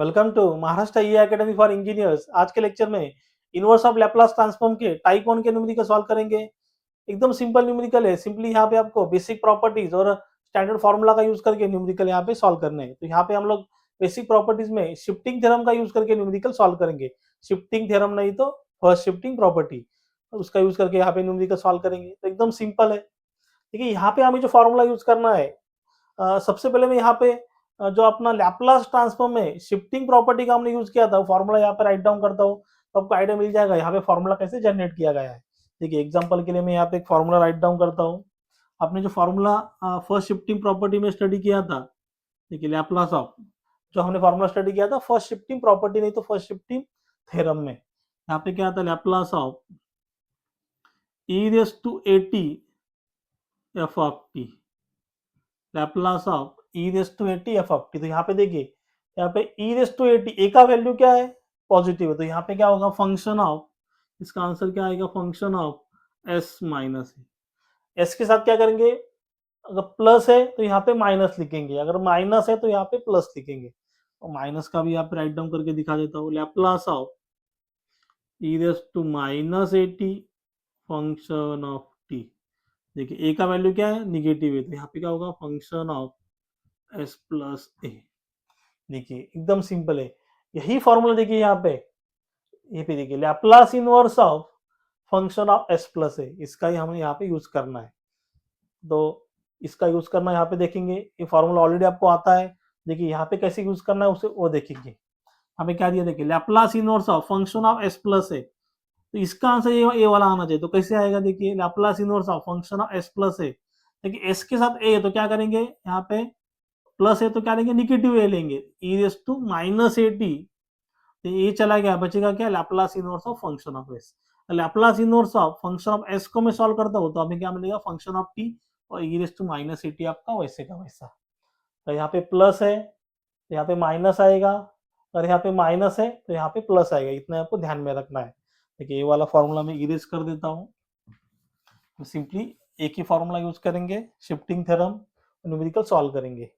Welcome to Maharashtra e academy for engineers. आज के lecture में इनवर्स ऑफ लैप्लास ट्रांसफॉर्म के टाइप 1 के न्यूमेरिकल सॉल्व करेंगे। एकदम सिंपल न्यूमेरिकल है। सिंपली यहाँ पे आपको बेसिक प्रॉपर्टीज और स्टैंडर्ड फॉर्मूला का यूज करके न्यूमेरिकल यहाँ पे सॉल्व करने हैं। तो यहाँ पे हम लोग बेसिक प्रॉपर्टीज में शिफ्टिंग थ्योरम का यूज करके न्यूमेरिकल सॉल्व करेंगे। शिफ्टिंग थ्योरम नहीं तो फर्स्ट शिफ्टिंग प्रॉपर्टी, उसका यूज करके यहाँ पे न्यूमेरिकल सॉल्व करेंगे। तो एकदम सिंपल है। देखिए यहाँ पे हमें जो फॉर्मूला यूज करना है, सबसे पहले मैं यहाँ पे जो अपना लैप्लास ट्रांसफॉर्म में शिफ्टिंग प्रॉपर्टी का हमने यूज किया था, फॉर्मूला यहाँ पे राइट डाउन करता हूँ तो आपको आइडिया मिल जाएगा यहाँ पे फॉर्मूला कैसे जनरेट किया गया है। देखिए एग्जांपल के लिए मैं यहाँ पे एक फॉर्मूला राइट डाउन करता हूँ। आपने जो फॉर्मूला फर्स्ट शिफ्टिंग प्रॉपर्टी में स्टडी किया था, देखिए लैप्लास ऑफ, जो हमने फॉर्मूला स्टडी किया था फर्स्ट शिफ्टिंग प्रॉपर्टी नहीं तो फर्स्ट शिफ्टिंग थ्योरम में, यहाँ पे क्या था, Laplace of e raise to at f of t, Laplace of e raise to at f of t. तो यहाँ पे देखिए, यहाँ पे e raise to at, a का वैल्यू क्या है, पॉजिटिव है, तो यहाँ पे क्या होगा, फंक्शन ऑफ, इसका आंसर क्या आएगा, फंक्शन ऑफ एस माइनस है। एस के साथ क्या करेंगे, अगर प्लस है तो यहाँ पे माइनस लिखेंगे, अगर माइनस है तो यहाँ पे प्लस लिखेंगे। और माइनस का भी यहाँ पे राइट डाउन करके दिखा देता हूँ, Laplace of e raise to minus at function of t. देखिए ए का वैल्यू क्या है, निगेटिव है, तो यहाँ पे क्या होगा, function of S plus A. देखिए एकदम सिंपल है। यही फॉर्मूला देखिए यहाँ पे, ये पे देखिए Laplace inverse of function of S plus A, इसका ही हमें यहाँ पे यूज करना है। तो इसका यूज करना यहाँ पे देखेंगे, ये फॉर्मूला ऑलरेडी आपको आता है। देखिए यहाँ पे कैसे यूज करना है उसे वो देखेंगे। हमें क्या दिया, देखिए Laplace inverse of function of S plus A, तो इसका आंसर ये वाला आना चाहिए। तो कैसे आएगा, देखिए Laplace inverse of function of S plus A, देखिए एस के साथ ए है तो क्या करेंगे, यहाँ पे प्लस है तो क्या लेंगे, निगेटिव ए लेंगे, e raise to minus A t, तो ये चला गया, बचेगा क्या, Laplace inverse of function of s. Laplace inverse of function of s को मैं सॉल्व करता हूँ तो हमें क्या मिलेगा, फंक्शन ऑफ टी, और e raise to minus A t आपका वैसे का वैसा। तो यहाँ पे प्लस है तो यहाँ पे माइनस आएगा, और यहाँ पे माइनस है तो यहाँ पे प्लस आएगा, इतना आपको ध्यान में रखना है। देखिए ये वाला फॉर्मूला मैं इरेज कर देता हूँ। सिंपली एक ही फॉर्मूला यूज करेंगे, शिफ्टिंग थ्योरम, न्यूमेरिकल सॉल्व करेंगे।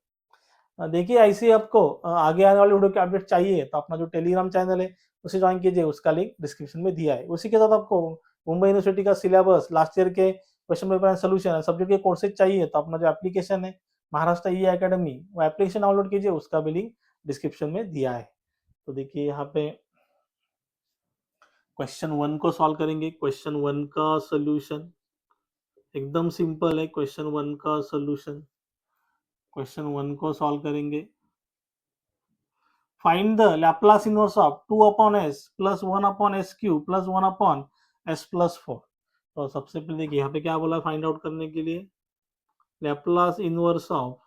देखिए ऐसे आपको आगे आने वाले वीडियो के अपडेट चाहिए तो अपना जो टेलीग्राम चैनल है उसे ज्वाइन कीजिए, उसका लिंक डिस्क्रिप्शन में दिया है। उसी के साथ आपको मुंबई यूनिवर्सिटी का सिलेबस, लास्ट ईयर के क्वेश्चन पेपर एंड सोल्यूशन है, सब्जेक्ट के कोर्सेज चाहिए तो अपना जो एप्लीकेशन है महाराष्ट्र ई एकेडमी, वो एप्लीकेशन डाउनलोड कीजिए, उसका भी लिंक डिस्क्रिप्शन में दिया है। तो देखिए यहाँ पे क्वेश्चन 1 को सॉल्व करेंगे। क्वेश्चन 1 का सोल्यूशन एकदम सिंपल है। क्वेश्चन 1 का सोल्यूशन, क्वेश्चन 1 को सॉल्व करेंगे। Find the Laplace inverse of 2 upon S plus 1 upon s cube plus 1 upon S plus 4। तो सबसे पहले देखिए यहाँ पे क्या बोला फाइंड आउट करने के लिए, Laplace inverse of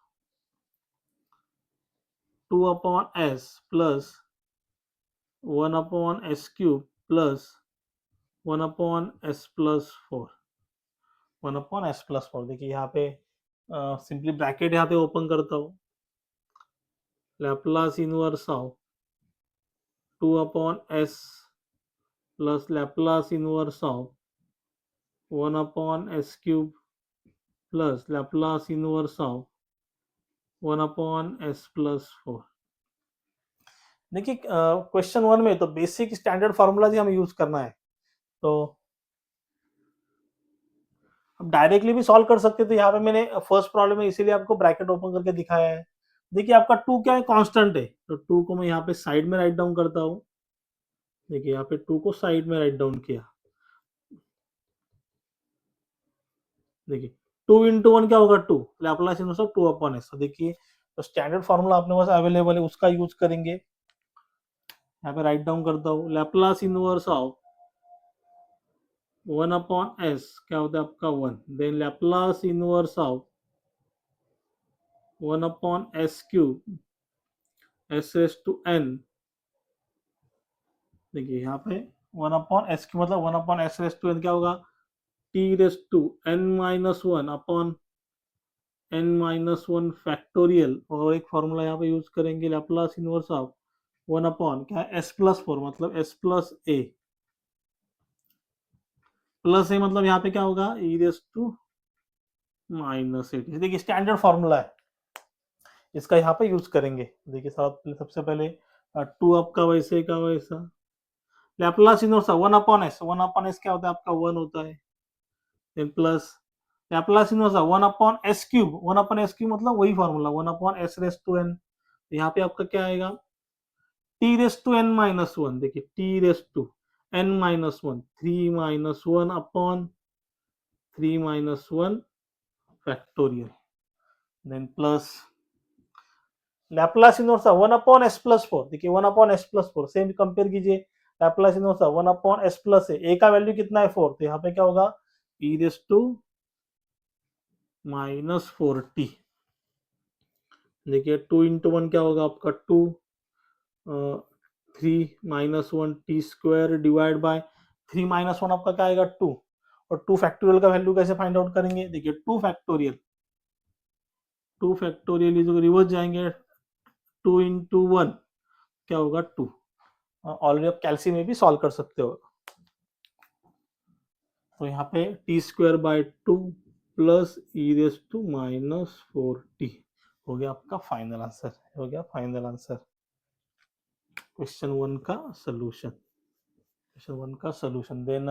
2 upon S plus 1 upon s cube plus 1 upon S plus 4, 1 upon S plus 4। देखिए यहाँ पे सिंपली ब्रैकेट यहाँ पे ओपन करता हूँ, Laplace inverse of 2 upon S plus Laplace inverse of 1 upon s cube plus Laplace inverse of 1 upon S plus 4। देखिए question 1 में तो बेसिक स्टैंडर्ड फार्मूला ही हमें यूज करना है, तो अब डायरेक्टली भी सॉल्व कर सकते थे। यहाँ पे मैंने फर्स्ट प्रॉब्लम है इसीलिए आपको ब्रैकेट ओपन करके दिखाया है। देखिए आपका 2 क्या है, कांस्टेंट है, तो 2 को मैं यहाँ पे साइड में राइट डाउन करता हूँ। देखिए यहाँ पे 2 को साइड में राइट डाउन किया। देखिए 2 इंटू 1 क्या होगा, 2, Laplace inverse of 2 upon S. देखिए तो स्टैंडर्ड फार्मूला अपने पास अवेलेबल है, उसका यूज करेंगे। यहाँ पे राइट डाउन करता हूँ, Laplace inverse of 1 upon s क्या होता है आपका 1, then Laplace inverse of 1 upon s cube s raise to n. देखिए यहाँ पे 1 अपॉन एस क्यूब मतलब 1 upon s raise to n क्या होगा, t raise to n minus 1 upon n minus 1 factorial. और एक फॉर्मूला यहाँ पे यूज करेंगे, लैप्लास इनवर्स ऑफ 1 अपॉन क्या है, एस प्लस 4 मतलब एस प्लस ए, प्लस ए मतलब यहाँ पे क्या होगा, ई रेस टू माइनस ए। देखिए स्टैंडर्ड फॉर्मूला है, इसका यहाँ पे यूज करेंगे। देखिए सबसे पहले टू आपका वैसे का वैसा, लैपलास इनवर्स 1/s, 1/s क्या होता है आपका 1 होता है, then plus Laplace inverse 1/s³ 1/s³ मतलब वही formula 1/s race to n। यहाँ पे आपका क्या आएगा t raise to n minus one, देखिए t raise to n minus one, 3 - 1/3 - 1 factorial, then plus Laplace inverse 1/s+4, देखिए 1/s+4 सेम कंपेयर कीजिए, लैपलास इनवर्स 1/s+ है, a का वैल्यू कितना है 4, तो यहाँ पे क्या होगा e रेस टू -4t, देखिए 2 × 1 क्या होगा आपका 2, 3 - 1 t² डिवाइड बाय 3 - 1 आपका क्या आएगा 2, और 2 फैक्टोरियल का वैल्यू कैसे फाइंड आउट करेंगे, देखिए 2 फैक्टोरियल इज रिवर्स जाएंगे, 2 × 1 क्या होगा 2, ऑलरेडी आप कैल्सी में भी सॉल्व कर सकते हो, तो यहाँ पे t²/2 plus e raise to -4t हो गया आपका फाइनल आंसर, हो गया फाइनल आंसर क्वेश्चन 1 का सोल्यूशन, क्वेश्चन 1 का सोल्यूशन। देन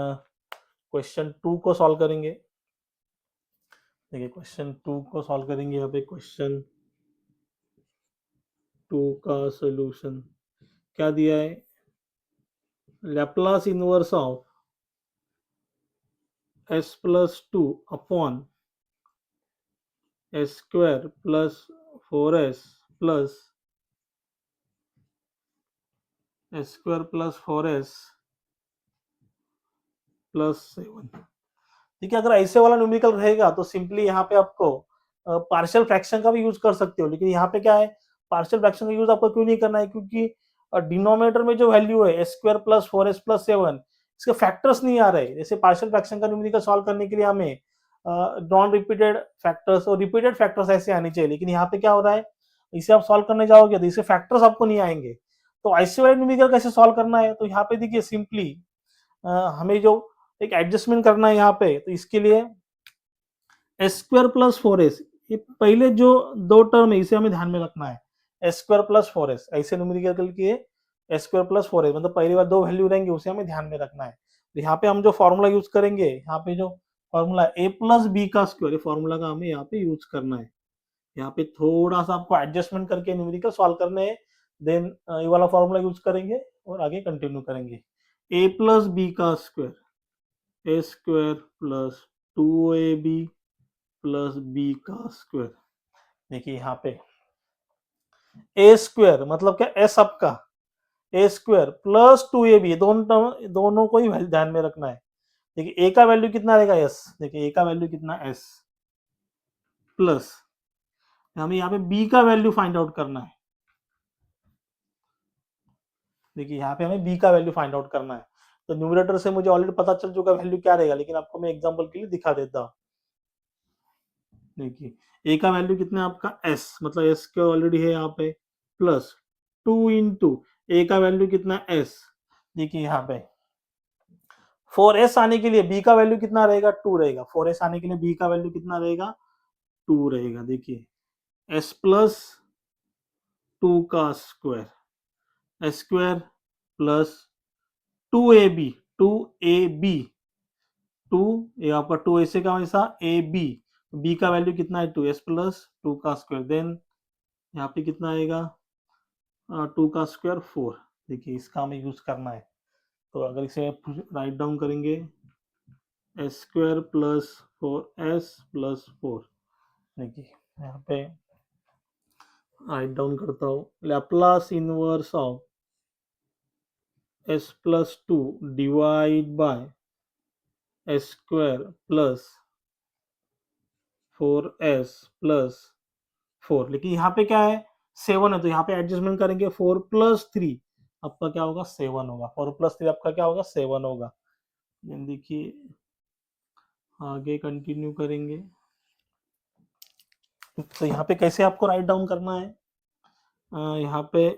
क्वेश्चन 2 को सॉल्व करेंगे, देखिए क्वेश्चन 2 को सॉल्व करेंगे, यहाँ पे क्वेश्चन 2 का सोल्यूशन क्या दिया है, Laplace inverse of s+2 upon s² plus 4s plus s² plus 4s plus 7, ठीक है। अगर ऐसे वाला न्यूमेरिकल रहेगा तो सिंपली यहाँ पे आपको पार्शियल फ्रैक्शन का भी यूज कर सकते हो, लेकिन यहाँ पे क्या है पार्शियल फ्रैक्शन का यूज आपको क्यों नहीं करना है, क्योंकि डिनोमिनेटर में जो वैल्यू है s² प्लस 4s प्लस 7 इसके फैक्टर्स नहीं आ रहे, जैसे पार्शियल फ्रैक्शन का न्यूमेरिकल सॉल्व करने के लिए हमें नॉन रिपीटेड फैक्टर्स और रिपीटेड फैक्टर्स ऐसे आने चाहिए, लेकिन यहाँ पे क्या हो रहा है इसे आप सॉल्व करने जाओगे तो इसे फैक्टर्स आपको नहीं आएंगे, तो ऐसे वाले न्यूमेरिकल कैसे सॉल्व करना है, तो यहाँ पे देखिए सिंपली हमें जो एक एडजस्टमेंट करना है यहाँ पे, तो इसके लिए s² प्लस 4s, ये पहले जो दो टर्म है इसे हमें ध्यान में रखना है, s² प्लस 4s ऐसे न्यूमेरिकल के s² प्लस 4s मतलब पहली बार दो वैल्यू रहेंगे उसे हमें ध्यान में रखना है, तो यहाँ पे हम जो फॉर्मूला यूज करेंगे, यहाँ पे जो फॉर्मूला a प्लस बी का स्क्वायर फॉर्मूला का हमें यहाँ पे यूज करना है, यहाँ पे थोड़ा सा आपको एडजस्टमेंट करके न्यूमेरिकल सॉल्व करने हैं, देन ये वाला फॉर्मूला यूज करेंगे और आगे कंटिन्यू करेंगे, a प्लस बी का square a² plus 2ab plus b का स्क्वायर, देखिए यहाँ पे a² मतलब क्या s आपका a² प्लस 2ab दोनों को ही ध्यान में रखना है, देखिए a का वैल्यू कितना रहेगा s, देखिए a का वैल्यू कितना s प्लस हमें यहाँ पे b का वैल्यू फाइंड आउट करना है, देखिए यहाँ पे हमें b का वैल्यू फाइंड आउट करना है, तो न्यूमरेटर से मुझे ऑलरेडी पता चल चुका वैल्यू क्या रहेगा, लेकिन आपको मैं एग्जांपल के लिए दिखा देता हूँ, देखिए a का वैल्यू कितना है आपका s मतलब s का ऑलरेडी है यहाँ पे प्लस 2 इंटू a का वैल्यू कितना है s, देखिए यहाँ पे 4s आने के लिए b का वैल्यू कितना रहेगा 2 रहेगा, 4s आने के लिए b का वैल्यू कितना रहेगा 2 रहेगा, देखिए s प्लस 2 का square s² plus 2ab 2ab 2 ये आपका 2 ऐसे का वैसा ए बी, बी का वैल्यू कितना है 2s प्लस 2 का स्क्वायर, देन यहाँ पे कितना आएगा 2 का स्क्वायर 4, देखिए इसका हमें यूज करना है, तो अगर इसे राइट डाउन करेंगे s² प्लस 4s प्लस 4, देखिए यहाँ पे राइट डाउन करता हूँ, Laplace inverse of s plus 2 divide by s² plus 4s plus 4, लेकिन यहाँ पे क्या है 7 है, तो यहाँ पे एडजस्टमेंट करेंगे 4 प्लस 3 आपका क्या होगा 7 होगा, 4 प्लस 3 आपका क्या होगा 7 होगा, देखिए आगे कंटिन्यू करेंगे, तो यहाँ पे कैसे आपको राइट डाउन करना है, यहाँ पे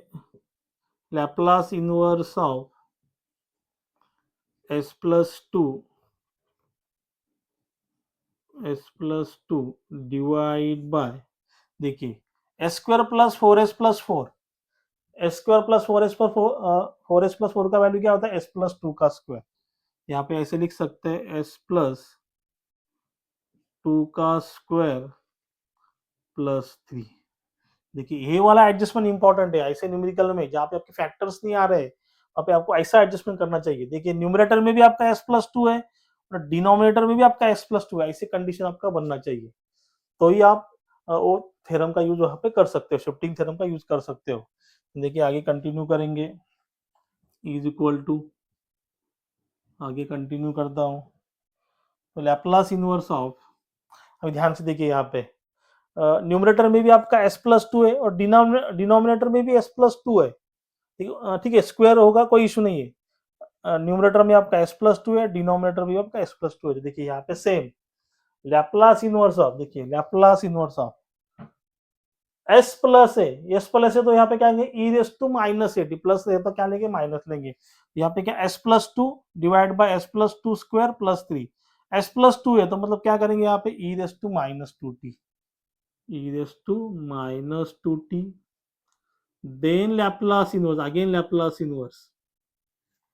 Laplace inverse of s plus 2 divide by, देखिए s² plus 4s plus 4 S square plus four S four S plus four का वैल्यू क्या होता है, एस प्लस टू का स्क्वायर। यहाँ पे ऐसे लिख सकते हैं एस प्लस टू का स्क्वायर प्लस थ्री। देखिए ये वाला एडजस्टमेंट इंपॉर्टेंट है ऐसे न्यूमेरिकल में जहाँ पे आपके फैक्टर्स नहीं आ रहे, वहाँ पे आपको ऐसा एडजस्टमेंट करना चाहिए। देखिए न्यूमरेटर में भी आपका एस प्लस टू है और डिनोमिनेटर में भी आपका एस प्लस टू है, ऐसी कंडीशन आपका बनना चाहिए, तो ही आप वो थ्योरम का यूज वहाँ पे कर सकते हो, शिफ्टिंग थ्योरम का यूज कर सकते हो। देखिए आगे कंटिन्यू करेंगे, इज इक्वल टू, आगे कंटिन्यू करता हूँ, तो लैप्लास इनवर्स ऑफ, अभी ध्यान से देखिए यहाँ पे न्यूमरेटर में भी आपका एस प्लस टू है और डिनोमिनेटर में भी एस प्लस टू है। ठीक है, स्क्वायर होगा कोई इशू नहीं है। न्यूमरेटर में आपका एस प्लस टू है, डिनोमिनेटर में आपका एस प्लस टू है। देखिए यहाँ पे सेम लैप्लास इनवर्स ऑफ, देखिए Laplace inverse of S plus है, एस प्लस है तो यहाँ पे क्या लेंगे, E raise to minus A T, plus है तो क्या लेंगे, माइनस लेंगे। यहाँ पे क्या S plus two divide by S plus two square plus three, S plus two है तो मतलब क्या करेंगे यहाँ पे E raise to minus two T, E raise to minus two T, then Laplace inverse, again Laplace inverse.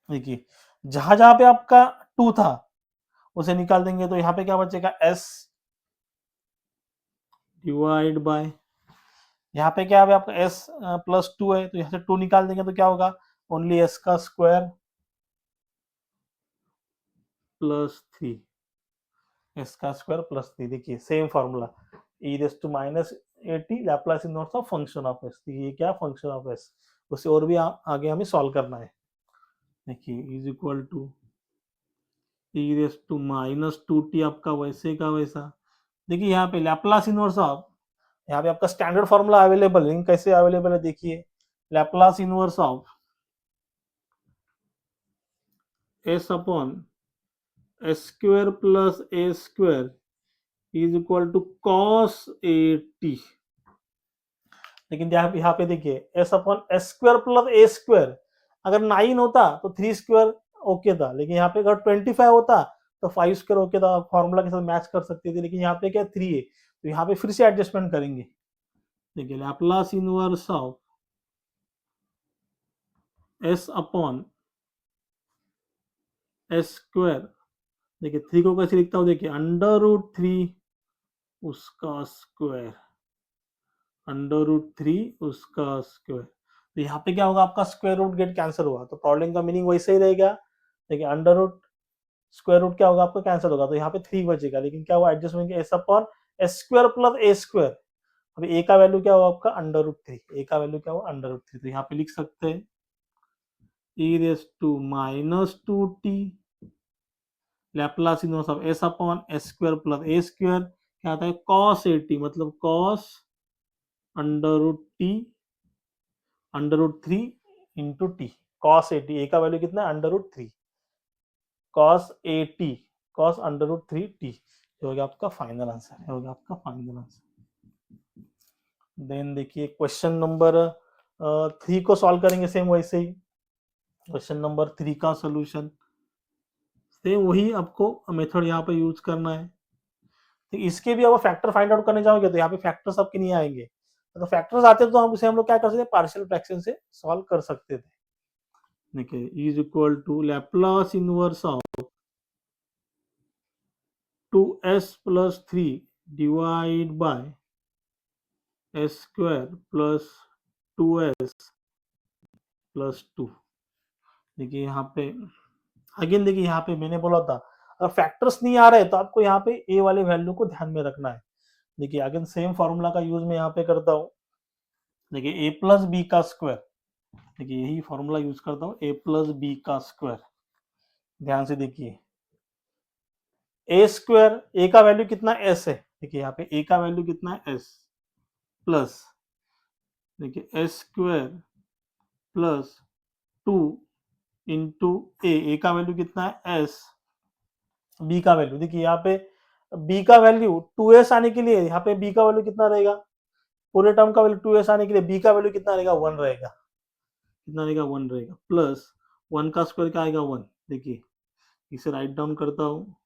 देखिए जहां जहां पे आपका टू था उसे निकाल देंगे, तो यहाँ पे क्या बचेगा, एस डिवाइड बाय, यहाँ पे क्या है आपका एस प्लस टू है तो यहाँ से टू निकाल देंगे तो क्या होगा, ओनली एस का स्क्वायर प्लस थ्री, एस का स्क्वायर प्लस थ्री। देखिए same formula, e raise to minus A t Laplace inverse of function of s, ये क्या फंक्शन ऑफ एस, उसे और भी आगे हमें सॉल्व करना है। देखिए is equal to e raise to minus two t आपका वैसे का वैसा। देखिए यहाँ पे लैप्लास इनवर्स ऑफ, यहाँ पे आपका स्टैंडर्ड फॉर्मूला अवेलेबल है, कैसे अवेलेबल है देखिए, Laplace inverse of S upon S square plus A square is equal to cos A T. लेकिन यहाँ पे देखिए S upon S square plus A square, अगर 9 होता तो 3 स्क्वायर ओके था, लेकिन यहाँ पे अगर 25 होता तो 5 स्क्वायर ओके था, फॉर्मूला के साथ मैच कर सकते थे, लेकिन यहाँ पे क्या 3 है तो यहाँ पे फिर से एडजस्टमेंट करेंगे। देखिए Laplace inverse of S upon S square, देखिए थ्री को कैसे लिखता हूँ, देखिए अंडर रूट थ्री उसका स्क्वायर, अंडर रूट थ्री उसका स्क्वायर। तो यहाँ पे क्या होगा, आपका स्क्वायर रूट गेट कैंसिल हुआ, तो प्रॉब्लम का मीनिंग वैसे ही रहेगा। देखिए अंडर रूट स्क्वायर रूट क्या होगा, आपका कैंसिल होगा, तो यहाँ पे थ्री बचेगा, लेकिन क्या हुआ एडजस्ट होंगे S upon S square plus A square. अभी ए का वैल्यू क्या हुआ आपका अंडर रूट थ्री, ए का वैल्यू क्या हुआ अंडर रूट थ्री, तो यहाँ पे लिख सकते हैं E raise to minus two T Laplace inverse of S upon S square plus A square, क्या आता है कॉस ए टी, मतलब cos under root T under root three into T, cos A T, A का value कितना है under root three, cos A T, cos under root three T, ये हो गया आपका फाइनल आंसर, ये हो गया आपका फाइनल आंसर। देन देखिए क्वेश्चन नंबर थ्री को सॉल्व करेंगे सेम वैसे ही, क्वेश्चन नंबर थ्री का सोल्यूशन सेम वही आपको मेथड यहाँ पे यूज करना है। तो इसके भी अब फैक्टर फाइंड आउट करने जाओगे तो यहाँ पे फैक्टर्स आपके नहीं आएंगे, तो फैक्टर्स आते तो हम उसे हम लोग क्या कर सकते हैं, पार्शियल फ्रैक्शन से सॉल्व कर सकते थे। देखिए is equal to Laplace inverse of two s plus three divide by s square plus two s plus two. देखिए यहाँ पे अगेन देखिए यहाँ पे मैंने बोला था अगर फैक्टर्स नहीं आ रहे तो आपको यहाँ पे ए वाले वैल्यू को ध्यान में रखना है। देखिए अगेन सेम फॉर्मूला का यूज मैं यहाँ पे करता हूँ, देखिए ए प्लस बी का स्क्वायर, देखिए यही फॉर्मूला यूज करता हूँ ए प्लस बी का स्क्वायर। ध्यान से देखिए ए स्क्वायर, ए का वैल्यू कितना एस है, देखिए यहाँ पे ए का वैल्यू कितना है एस, प्लस देखिए S square plus two into A का वैल्यू कितना है एस, बी का वैल्यू देखिए यहाँ पे बी का वैल्यू टू एस आने के लिए यहाँ पे बी का वैल्यू कितना रहेगा, पूरे टर्म का वैल्यू टू एस आने के लिए बी का वैल्यू कितना रहेगा, वन रहेगा, कितना रहेगा वन रहेगा, प्लस वन का स्क्वायर क्या आएगा वन। देखिए इसे राइट डाउन करता हूँ,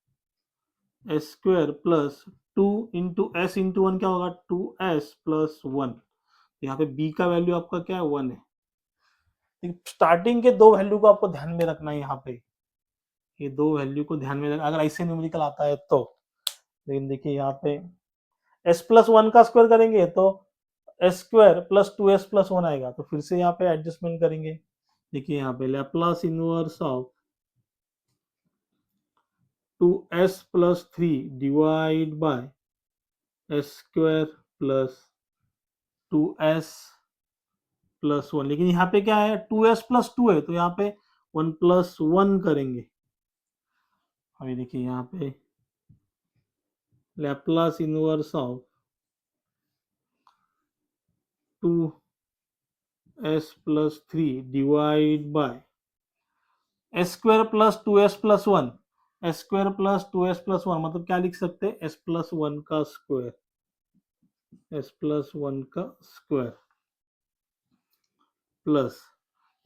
S square plus two into one क्या होगा टू एस प्लस वन, यहाँ पे बी का वैल्यू आपका क्या है वन है, स्टार्टिंग के दो वैल्यू को आपको ध्यान में रखना है यहाँ पे, ये दो वैल्यू को ध्यान में रखना अगर ऐसे न्यूमेरिकल आता है तो। लेकिन देखिए यहाँ पे s+1 का स्क्वायर करेंगे तो s² + 2s+1 आएगा, तो फिर से यहाँ पे एडजस्टमेंट करेंगे। देखिए यहाँ पे Laplace inverse of 2s+3 divide by s² + 2s+1, लेकिन यहाँ पे क्या है 2s+2 है, तो यहाँ पे 1+1 करेंगे। अभी देखिए यहाँ पे Laplace inverse of 2s+3 divide by s² + 2s+1, s² + 2s+1 मतलब क्या लिख सकते हैं s+1 का स्क्वायर, s+1 का स्क्वायर प्लस,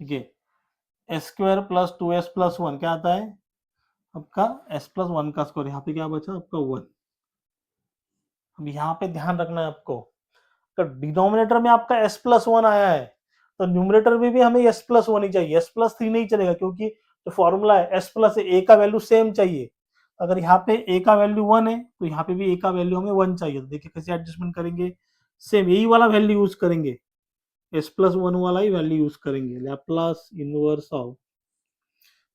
ठीक है, s² + 2s+1 क्या आता है आपका s+1 का स्क्वायर, यहाँ पे क्या बचा आपका 1। अब यहाँ पे ध्यान रखना है आपको, तो डिनोमिनेटर में आपका s+1 आया है, तो न्यूमरेटर में भी हमें s+1 ही चाहिए, s+3 नहीं चलेगा, क्योंकि जो फॉर्मूला है s+a का वैल्यू सेम चाहिए। अगर यहाँ पे a का वैल्यू 1 है तो यहाँ पे भी a का वैल्यू हमें 1 चाहिए। तो देखिए कैसे एडजस्टमेंट करेंगे, सेम यही वाला वैल्यू यूज करेंगे, s+1 वाला ही वैल्यू यूज करेंगे। लैप्लास इनवर्स ऑफ,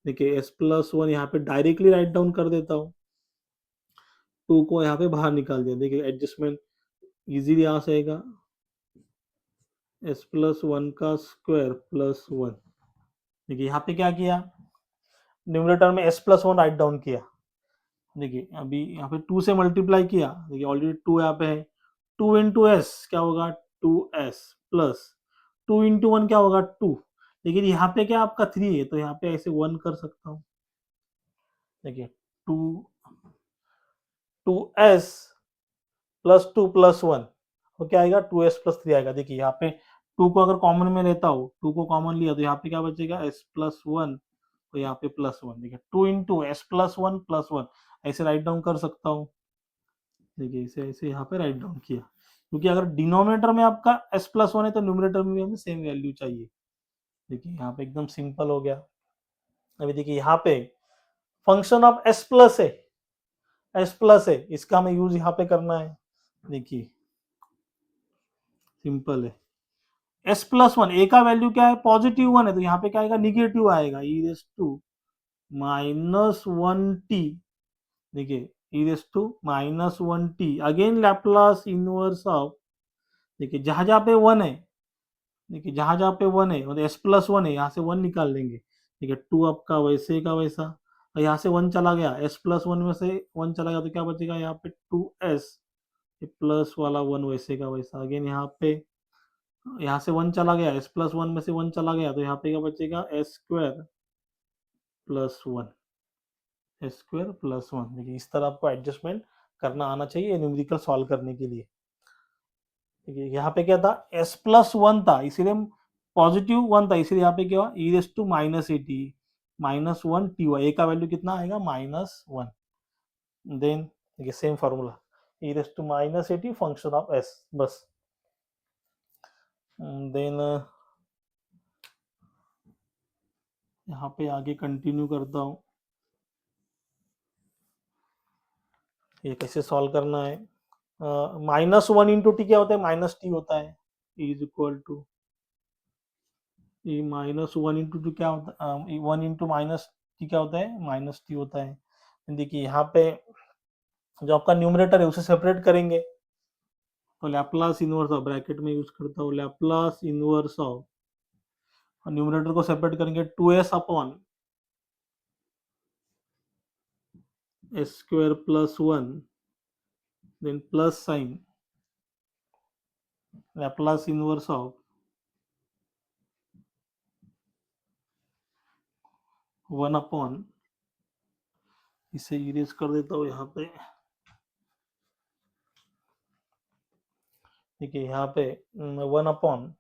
देखिए s+1 यहाँ पे डायरेक्टली राइट डाउन कर देता हूँ, 2 को यहाँ पे बाहर निकाल दिया, देखिए एडजस्टमेंट इजीली आ जाएगा, s+1 का स्क्वायर प्लस 1। देखिए यहाँ पे क्या किया, न्यूमरेटर में s+1 राइट डाउन किया, देखिए अभी यहाँ पे 2 से मल्टीप्लाई किया, देखिए ऑलरेडी 2 यहाँ पे है, 2 इंटू एस क्या होगा 2s प्लस 2 इंटू 1 क्या होगा 2, लेकिन यहाँ पे क्या आपका 3 है, तो यहाँ पे ऐसे 1 कर सकता हूँ। देखिए 2 2s + 2 + 1 तो क्या आएगा 2s + 3 आएगा। देखिए यहाँ पे 2 को अगर कॉमन में लेता हूँ, 2 को कॉमन लिया तो यहाँ पे क्या बचेगा s+1, तो यहाँ पे +1, देखिए 2 इंटू s+1 + 1 ऐसे राइट डाउन कर सकता हूँ। देखिए इसे ऐसे यहाँ पे राइट डाउन किया, क्योंकि अगर डिनोमिनेटर में आपका s+1 है तो न्यूमरेटर में भी हमें सेम वैल्यू चाहिए। देखिए यहाँ पे एकदम सिंपल हो गया। अभी देखिए यहाँ पे फंक्शन ऑफ s+है, इसका हमें यूज यहाँ पे करना है। देखिए सिंपल है, s+1 a का वैल्यू क्या है +1 है, तो यहाँ पे क्या आएगा निगेटिव आएगा, e⁻1t, देखिए e⁻1t again Laplace inverse of, देखिए जहां जहां पे 1 है, देखिए जहां जहां पे 1 है मतलब s+1 है, यहाँ से 1 निकाल देंगे, देखिए 2 आपका वैसे का वैसा, और यहाँ से 1 चला गया, s+1 में से 1 चला गया तो क्या बचेगा यहाँ पे 2s प्लस वाला 1 वैसे का वैसा, अगेन यहाँ पे यहाँ से 1 चला गया, s+1 में से 1 चला गया, तो यहाँ पे क्या बचेगा s² + 1, s² + 1। देखिए इस तरह आपको एडजस्टमेंट करना आना चाहिए न्यूमेरिकल सॉल्व करने के लिए। देखिए यहाँ पे क्या था s+1 था, इसीलिए +1 था, इसलिए यहाँ पे क्या हुआ e⁻at -1t हुआ, a का वैल्यू कितना आएगा -1। देन देखिए same formula e⁻at function of s, बस। देन यहाँ पे आगे कंटिन्यू करता हूँ, ये कैसे सॉल्व करना है। -1 इंटू टी क्या होता है -t होता है, इज इक्वल टू ये -1 इंटू टू क्या होता है 1 इंटू -t क्या होता है -t होता है। देखिए यहाँ पे जो आपका न्यूमरेटर है उसे सेपरेट करेंगे, तो लैप्लास इनवर्स ऑफ, ब्रैकेट में यूज करता हूँ लैप्लास इनवर्स ऑफ, न्यूमरेटर को सेपरेट करेंगे 2s upon s² + 1, then plus sine Laplace inverse of 1 upon, इसे इरेज कर देता हूँ यहाँ पे, देखिए यहाँ पे 1 अपॉन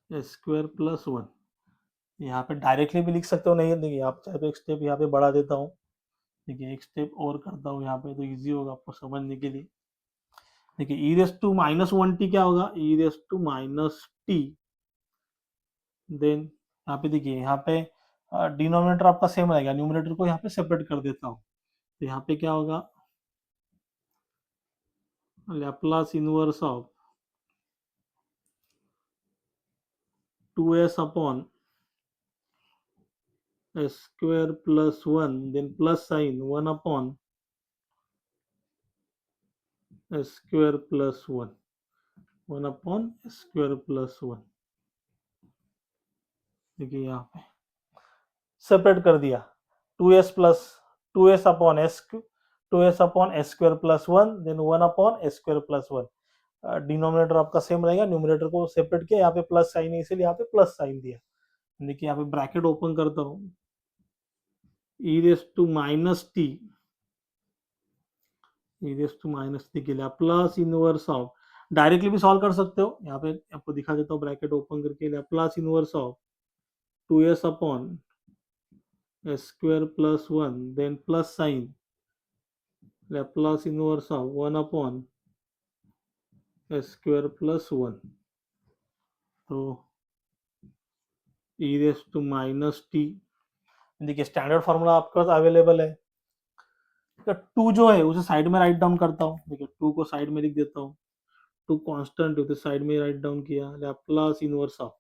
s² + 1, यहाँ पे डायरेक्टली भी लिख सकते हो, नहीं देखिए आप चाहे तो एक स्टेप यहाँ पे बढ़ा देता हूँ, देखिए एक स्टेप और करता हूँ यहाँ पे तो इजी होगा आपको समझने के लिए। देखिए E raise to minus one T क्या होगा, E raise to minus T, then यहाँ पे देखिए यहाँ पे डिनोमिनेटर आपका सेम रहेगा, न्यूमिनेटर को यहाँ पे सेपरेट कर देता हूँ, तो यहाँ पे क्या होगा, Laplace inverse of 2s upon s square plus one, then plus sine one upon s square plus one, one upon square plus one. देखिए यहाँ पे सेपरेट कर दिया, 2s plus 2s upon s, 2s upon S square plus one, then one upon S square plus one. Denominator आपका same रहेगा, numerator को separate किया, यहाँ पे प्लस साइन है इसीलिए यहाँ पे प्लस साइन दिया। देखिए यहाँ पे ब्रैकेट ओपन करता हूँ, E raise to minus T, E raise to minus T के लिए प्लस इनवर्स ऑफ, डायरेक्टली भी सॉल्व कर सकते हो, यहाँ पे आपको दिखा देता हूँ ब्रैकेट ओपन करके, plus inverse of 2s upon S square plus one, then plus sine Laplace inverse of one upon S square plus one. तो E raise to minus T, देखिए स्टैंडर्ड फॉर्मूला आपके पास अवेलेबल है, to जो है उसे side में right down करता हूँ, देखिए टू को साइड में लिख देता हूँ, टू कांस्टेंट है तो साइड में राइट डाउन किया, लैप्लास इनवर्स ऑफ,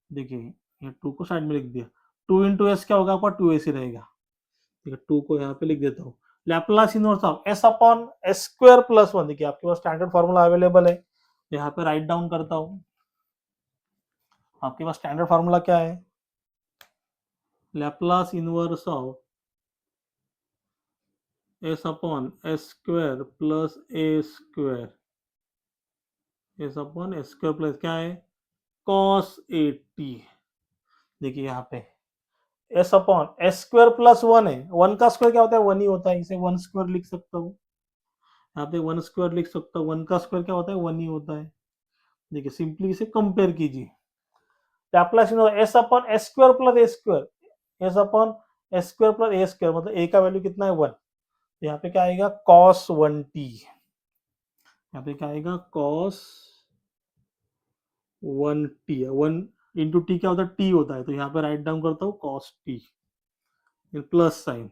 देखिए ये टू को साइड में लिख दिया, टू इंटू एस क्या होगा आपका, टू एस ही रहेगा, ठीक है, टू को यहाँ पे लिख देता हूँ, Laplace inverse of S upon S square plus one, देखिए आपके पास स्टैंडर्ड फॉर्मूला अवेलेबल है, यहाँ पे राइट डाउन करता हूँ, आपके पास स्टैंडर्ड फॉर्मूला क्या है, Laplace inverse of S upon S square plus A square, S upon S square plus क्या है, कॉस ए टी। देखिए यहाँ पे S upon S square plus one है, वन का स्क्वायर क्या होता है, वन ही होता है, इसे वन स्क्वायर लिख सकता हूँ, यहाँ पे वन स्क्वायर लिख सकता हूँ, वन का स्क्वायर क्या होता है, वन ही होता है। देखिए सिंपली इसे कंपेयर कीजिए, Laplace S upon S square plus A square, S upon S square plus A square, मतलब ए का वैल्यू कितना है, वन, तो यहाँ पे क्या आएगा, कॉस वन टी, यहाँ पे क्या आएगा, cos one T, one into T क्या होता है, टी होता है, तो यहाँ पे राइट डाउन करता हूँ cos T, plus sine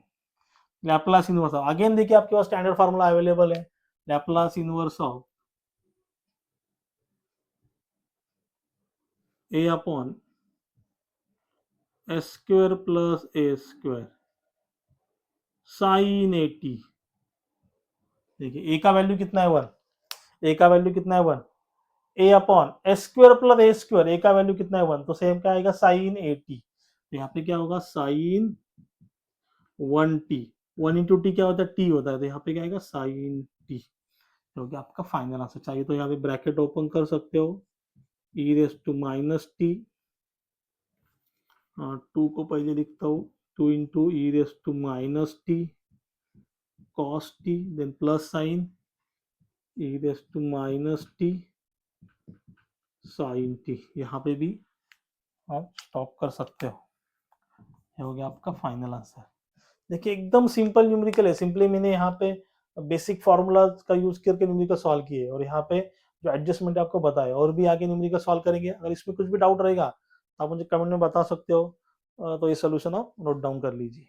Laplace inverse of, again देखिए आपके पास स्टैंडर्ड फार्मूला अवेलेबल है, Laplace inverse of A upon S square plus A square sine A T. देखिए ए का वैल्यू कितना है, वन, ए का वैल्यू कितना है, one, A upon S square plus A square, ए का वैल्यू कितना है, वन, तो सेम क्या आएगा, साइन ए टी, तो यहाँ पे क्या होगा, sine one T, one into T क्या होता है, टी होता है, तो यहाँ पे क्या आएगा, साइन टी, जो कि आपका फाइनल आंसर। चाहिए तो यहाँ पे ब्रैकेट ओपन कर सकते हो, E raise to minus T, two को पहले लिखता हूँ, two into E raise to minus T cos T, then plus sine E raise to minus T sine T, यहाँ पे भी आप स्टॉप कर सकते हो, ये हो गया आपका फाइनल आंसर। देखिए एकदम सिंपल न्यूमेरिकल है, सिंपली मैंने यहाँ पे बेसिक फॉर्मूलाज का यूज करके न्यूमेरिकल सॉल्व किए, और यहाँ पे जो एडजस्टमेंट आपको बताया, और भी आगे न्यूमेरिकल सॉल्व करेंगे, अगर इसमें कुछ भी डाउट रहेगा आप मुझे कमेंट में बता सकते हो, तो ये सोल्यूशन आप नोट डाउन कर लीजिए।